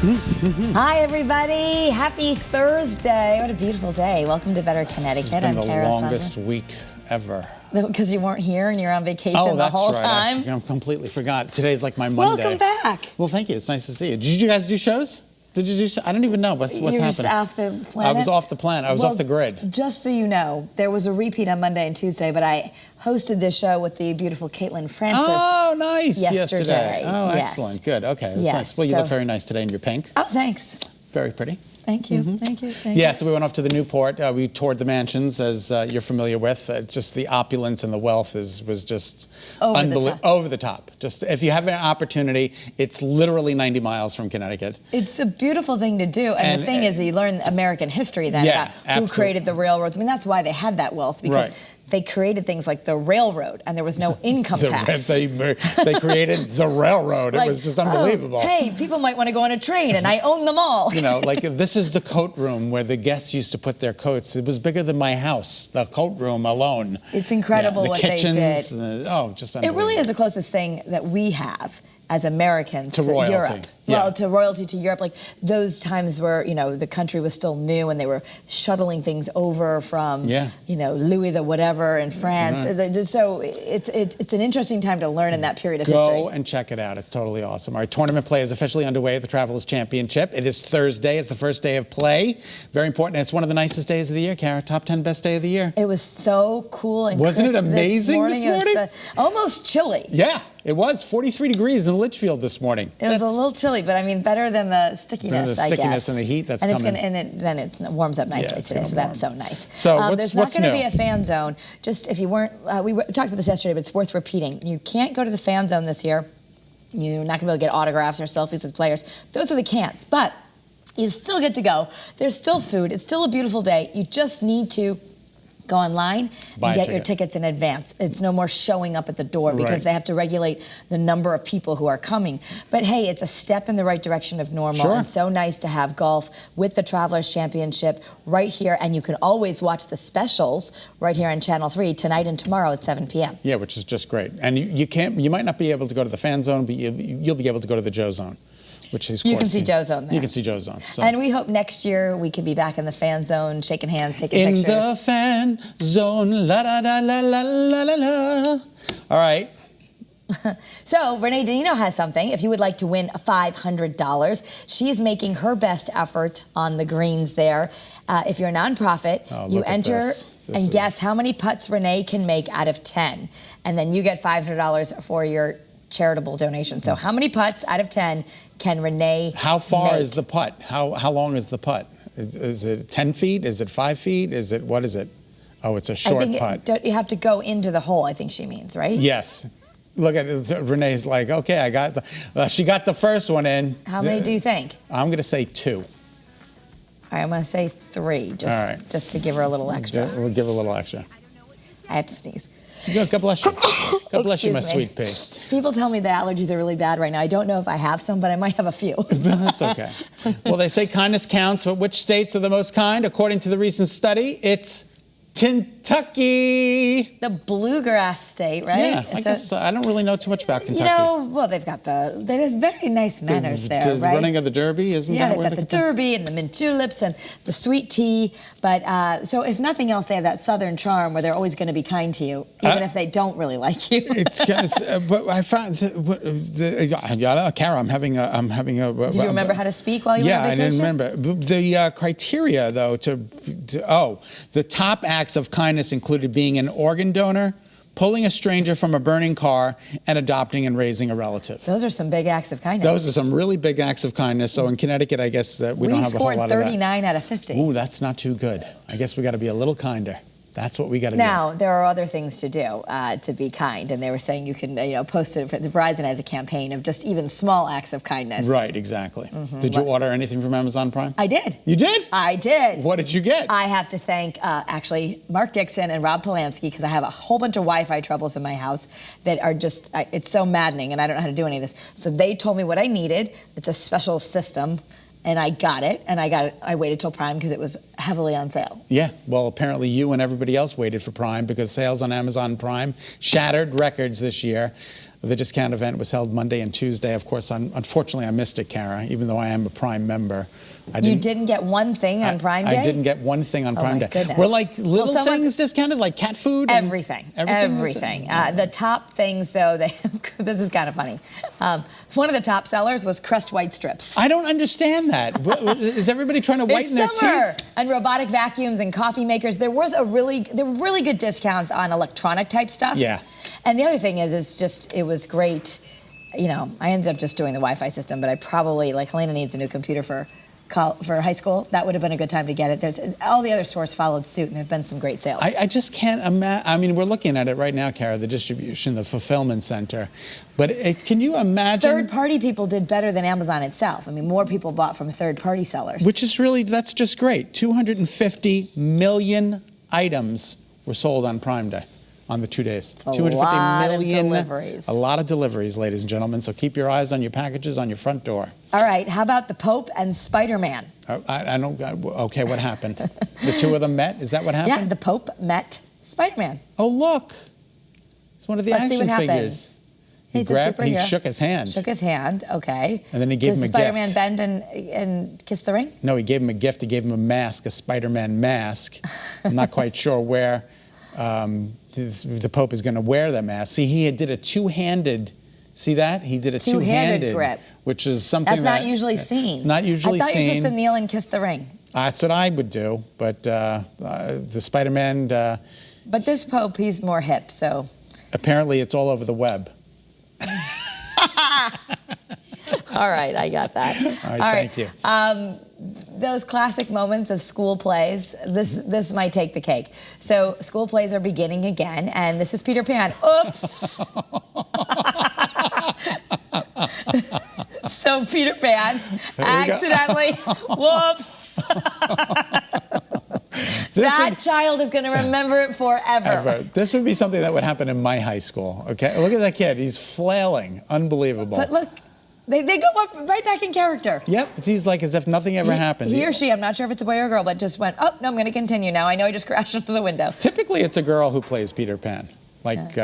Hi, everybody. Happy Thursday. What a beautiful day. Welcome to Better Connecticut. It's been the longest week ever. Because you weren't here and you're on vacation the whole time? I completely forgot. Today's like my Monday. Welcome back. Well, thank you. It's nice to see you. Did you guys do shows? Did you do I don't even know what's happening. You're just off the planet? I was off the planet. I was off the grid. Just so you know, there was a repeat on Monday and Tuesday, but I hosted this show with the beautiful Caitlin Francis. Oh, nice. Yesterday. Oh, yes. Excellent. Good. Okay. That's yes. nice. Well, you look very nice today in your pink. Oh, thanks. Very pretty. Thank you. Thank you. Thank you. Yeah, so we went off to the Newport. We toured the mansions, as you're familiar with. Just the opulence and the wealth was just over the top. Just if you have an opportunity, it's literally 90 miles from Connecticut. It's a beautiful thing to do. And the thing is, you learn American history then about who created the railroads. I mean, that's why they had that wealth, because they created things like the railroad, and there was no income tax. They created the railroad. It was just unbelievable. Oh, hey, people might want to go on a train, and I own them all. You know, like this is the coat room where the guests used to put their coats. It was bigger than my house, the coat room alone. It's incredible what they did. Just unbelievable. It really is the closest thing that we have as Americans to royalty. Europe. Well, to royalty, to Europe, like those times where, you know, the country was still new and they were shuttling things over from, you know, Louis the whatever in France. So it's an interesting time to learn in that period of history. Go and check it out. It's totally awesome. Our tournament play is officially underway at the Travelers Championship. It is Thursday. It's the first day of play. Very important. It's one of the nicest days of the year, Kara. Top 10 best day of the year. It was so cool and wasn't it amazing this morning? It was almost chilly. Yeah, it was 43 degrees in Litchfield this morning. It was a little chilly, but I mean, better than the stickiness, I guess. The stickiness and the heat that's coming. Then it warms up nicely today, so that's so nice. So there's not going to be a fan zone. Just if you weren't, we talked about this yesterday, but it's worth repeating. You can't go to the fan zone this year. You're not going to be able to get autographs or selfies with players. Those are the can'ts, but you still get to go. There's still food. It's still a beautiful day. You just need to go online and get your tickets in advance. It's no more showing up at the door because they have to regulate the number of people who are coming. But hey, it's a step in the right direction of normal. And so nice to have golf with the Travelers Championship right here. And you can always watch the specials right here on Channel 3 tonight and tomorrow at 7 p.m. Yeah, which is just great. And you might not be able to go to the fan zone, but you'll be able to go to the Joe Zone. Which is, you can see Joe Zone there. You can see Joe Zone. So. And we hope next year we can be back in the fan zone, shaking hands, taking pictures. In the fan zone, la la la la la la la la. All right. So Renee Danino has something. If you would like to win $500, she's making her best effort on the greens there. If you're a nonprofit, you enter and guess how many putts Renee can make out of 10. And then you get $500 for your charitable donation. So how many putts out of 10 can Renee How far make? is the putt? How long is the putt? Is it 10 feet? Is it 5 feet? What is it? Oh, it's a short putt. You have to go into the hole, I think she means, right? Yes. Look at it. Renee's like, okay, I got she got the first one in. How many do you think? I'm going to say 2. All right, I'm going to say 3, just to give her a little extra. We'll give her a little extra. I have to sneeze. God bless you. God bless you, my sweet pea. People tell me the allergies are really bad right now. I don't know if I have some, but I might have a few. That's okay. Well, they say kindness counts, but which states are the most kind? According to the recent study, it's Kentucky. The bluegrass state, right? Yeah, I guess I don't really know too much about Kentucky. You know, well, they have very nice manners there, right? Running of the Derby, isn't that where they've got the Derby and the mint juleps and the sweet tea. But so if nothing else, they have that Southern charm where they're always going to be kind to you, even if they don't really like you. But I found, Kara, I'm having a. Did you remember how to speak while you were on vacation? Yeah, I didn't remember. The criteria, though, the top acts of kindness included being an organ donor, pulling a stranger from a burning car, and adopting and raising a relative. Those are some big acts of kindness. Those are some really big acts of kindness. So in Connecticut, I guess that we don't have a whole lot of that. We scored 39 out of 50. Ooh, that's not too good. I guess we got to be a little kinder. That's what we got to do. Now, there are other things to do to be kind, and they were saying you can, post it. Verizon has a campaign of just even small acts of kindness. Right, exactly. Did you order anything from Amazon Prime? I did. You did? I did. What did you get? I have to thank, actually, Mark Dixon and Rob Polanski, because I have a whole bunch of Wi-Fi troubles in my house that are just, it's so maddening, and I don't know how to do any of this. So they told me what I needed. It's a special system. And I got it, I waited till Prime because it was heavily on sale. Yeah, well, apparently you and everybody else waited for Prime because sales on Amazon Prime shattered records this year. The discount event was held Monday and Tuesday. Of course, unfortunately, I missed it, Kara, even though I am a Prime member. You didn't get one thing on Prime Day? I didn't get one thing on Prime Day. Goodness. Were like little things discounted, like cat food? Everything. The top things, though, this is kind of funny. One of the top sellers was Crest White Strips. I don't understand that. Is everybody trying to whiten their teeth? And robotic vacuums and coffee makers. There were really good discounts on electronic type stuff. Yeah. And the other thing is, it was great. You know, I ended up just doing the Wi-Fi system, but I probably, like, Helena needs a new computer for high school. That would have been a good time to get it. All the other stores followed suit, and there have been some great sales. I just can't imagine. I mean, we're looking at it right now, Kara, the distribution, the fulfillment center. But can you imagine? Third-party people did better than Amazon itself. I mean, more people bought from third-party sellers. Which is really, that's just great. 250 million items were sold on Prime Day. On the 2 days. 250 million deliveries. A lot of deliveries, ladies and gentlemen. So keep your eyes on your packages on your front door. All right, how about the Pope and SpiderMan? I don't, okay, what happened? The two of them met? Is that what happened? Yeah, the Pope met SpiderMan. Oh, look. It's one of the action figures. He's a superhero. He shook his hand. Shook his hand, okay. And then he gave him a gift. Does SpiderMan bend and kiss the ring? No, he gave him a gift. He gave him a mask, a SpiderMan mask. I'm not quite sure where the Pope is going to wear the mask. See, he did a two-handed, see that? He did a two-handed grip. Which is something that's not usually seen. It's not usually seen. I thought you were supposed to kneel and kiss the ring. That's what I would do, but the Spider-Man... but this Pope, he's more hip, so... Apparently, it's all over the web. All right, I got that. All right, thank you. Those classic moments of school plays, this might take the cake. So school plays are beginning again, and this is Peter Pan. Oops! So Peter Pan accidentally, whoops! That child is going to remember it forever. This would be something that would happen in my high school, okay? Look at that kid. He's flailing. Unbelievable. But look, they go right back in character. Yep. He's like as if nothing ever happened. He or she, I'm not sure if it's a boy or a girl, but just went, oh, no, I'm going to continue now. I know I just crashed into the window. Typically, it's a girl who plays Peter Pan. Like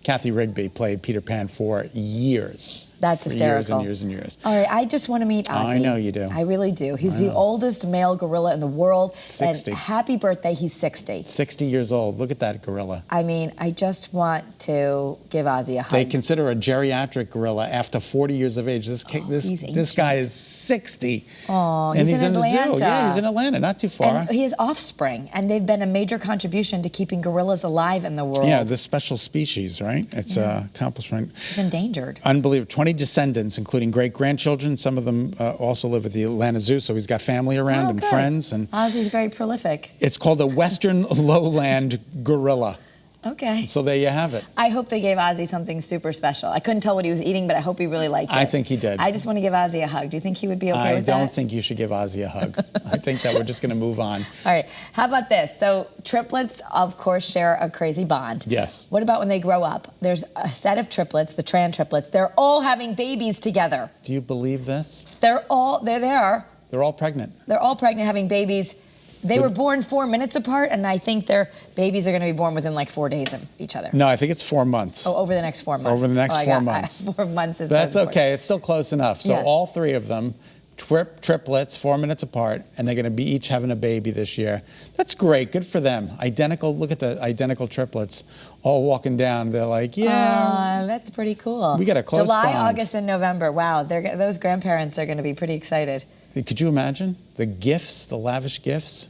Kathy Rigby played Peter Pan for years. That's hysterical. Years and years and years. All right, I just want to meet Ozzy. I know you do. I really do. He's the oldest male gorilla in the world. 60. And happy birthday, he's 60. 60 years old. Look at that gorilla. I mean, I just want to give Ozzy a hug. They consider a geriatric gorilla after 40 years of age. This guy is 60. Oh, and he's in Atlanta. the zoo. Yeah, he's in Atlanta, not too far. And he has offspring, and they've been a major contribution to keeping gorillas alive in the world. Yeah, this special species, right? It's an accomplishment. It's endangered. Unbelievable. 20 descendants, including great-grandchildren. Some of them also live at the Atlanta Zoo, so he's got family around and friends. And Ozzy's very prolific. It's called the Western Lowland Gorilla. Okay. So there you have it. I hope they gave Ozzy something super special. I couldn't tell what he was eating, but I hope he really liked it. I think he did. I just want to give Ozzy a hug. Do you think he would be okay with that? I don't think you should give Ozzy a hug. I think that we're just going to move on. All right. How about this? So triplets, of course, share a crazy bond. Yes. What about when they grow up? There's a set of triplets, the Tran triplets. They're all having babies together. Do you believe this? They're there. They're all pregnant. They're all pregnant, having babies. They were born 4 minutes apart, and I think their babies are going to be born within like 4 days of each other. No, I think it's 4 months. Oh, over the next 4 months. Over the next 4 months. 4 months is That's okay. It's still close enough. So yeah. all three of them, triplets, 4 minutes apart, and they're going to be each having a baby this year. That's great. Good for them. Identical. Look at the identical triplets all walking down. They're like, yeah. That's pretty cool. We got a close July, bond. August, and November. Wow, those grandparents are going to be pretty excited. Could you imagine the gifts, the lavish gifts?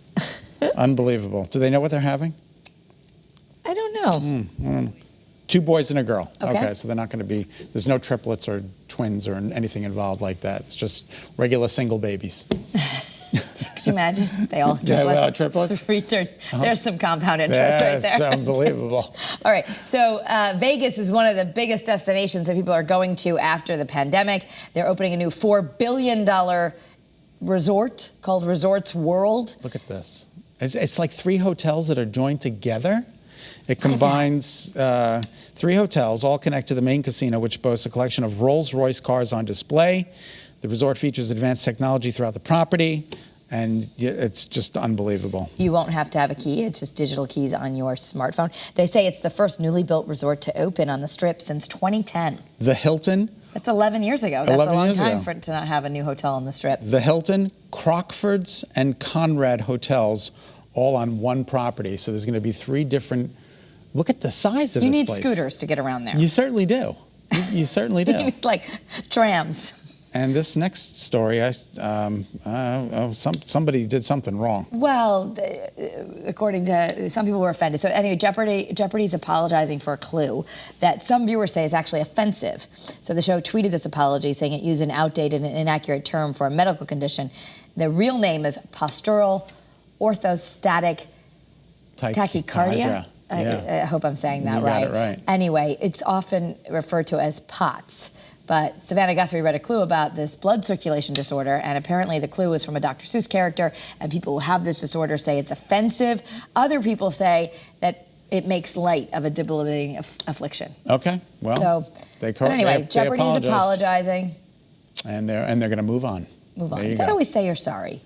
Unbelievable. Do they know what they're having? I don't know. 2 boys and a girl. Okay. So they're not going to be, there's no triplets or twins or anything involved like that. It's just regular single babies. Could you imagine? They all triplets. There's some compound interest right there. That's unbelievable. All right. So Vegas is one of the biggest destinations that people are going to after the pandemic. They're opening a new $4 billion resort called Resorts World. Look at this. It's like 3 hotels that are joined together. It combines 3 hotels, all connect to the main casino, which boasts a collection of Rolls-Royce cars on display. The resort features advanced technology throughout the property. And it's just unbelievable. You won't have to have a key. It's just digital keys on your smartphone. They say it's the first newly built resort to open on the Strip since 2010. The Hilton. That's 11 years ago. That's 11 a long years time ago. for it to not have a new hotel on the Strip. The Hilton, Crockford's, and Conrad hotels all on one property. So there's going to be 3 different. Look at the size of You this need place. scooters to get around there. You certainly do. You certainly do. You need, like trams. And this next story, somebody did something wrong. Well, according to some people were offended. So anyway, Jeopardy's apologizing for a clue that some viewers say is actually offensive. So the show tweeted this apology, saying it used an outdated and inaccurate term for a medical condition. The real name is postural orthostatic tachycardia. Yeah. I hope I'm saying that You right. got it right. Anyway, it's often referred to as POTS. But Savannah Guthrie read a clue about this blood circulation disorder, and apparently the clue was from a Dr. Seuss character, and people who have this disorder say it's offensive. Other people say that it makes light of a debilitating affliction. Okay, well, So, but anyway, Jeopardy's apologizing. And they're going to move on. Move on. There you Don't go. always say you're sorry.